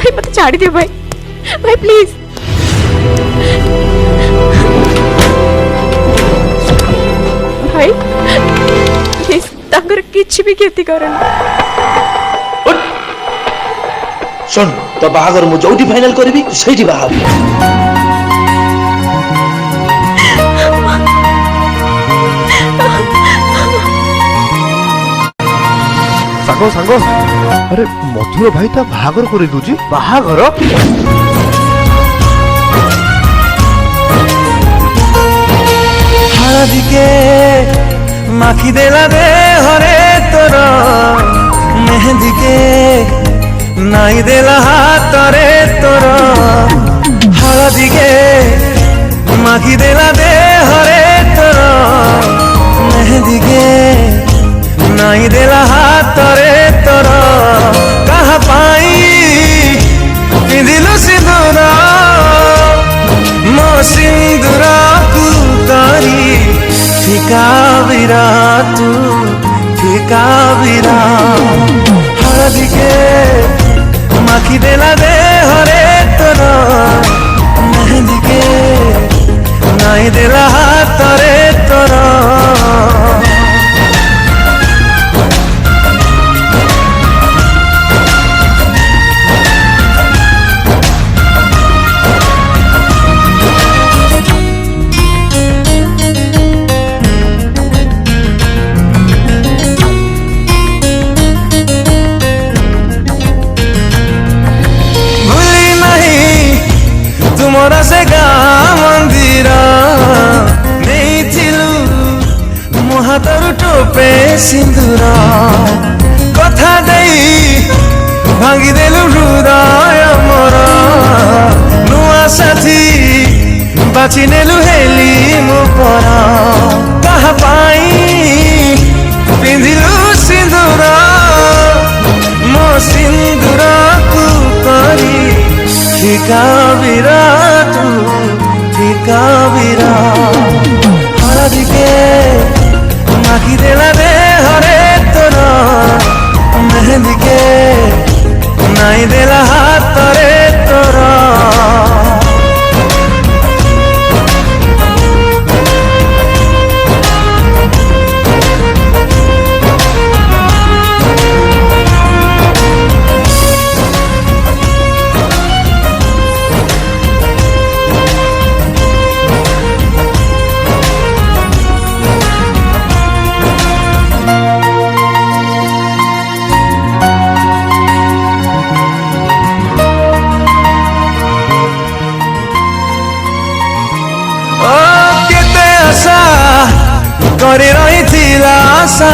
भाई मत छाड़ी दे भाई भाई प्लीज। भाई ये तांगर किछि भी खेती करन। सुन तो बाहागर मु जोटी फाइनल करबी सहीटी बाहा। सांगो सांगो अरे मधुर भाई ता बाहागर करे दूजी बाहागर हळदी के माखी देला दे हरे तोर मेहंदी के नाई देला हाथ रे तोर हळदी के माखी देला दे हरे तोर मेहंदी के नाई देला हाथ रे तोर कहा पाई पिंधिलु सिंदूर मो सिंदूर को करी फिका बिरा तू फिका बिरा हळदी के माखी देला दे हरे तोर मेहंदी के नाई देला हाथ रे तोर मोरा से गाँ मंदिर नहीं थिलु मो हाथरु टोपे सिंदूर कथा देई भांगी देलु हृदय मोर नुआ साथी बाची नेलु हेली मो पर कहा पाई पिंधिलु सिंदूर मो सिंदूर को करी फिका बिरा तू फिका बिरा हळदी के माखी देला दे हरे तोर मेहंदी के नाई देला हाथ रे तोर करे रही आशा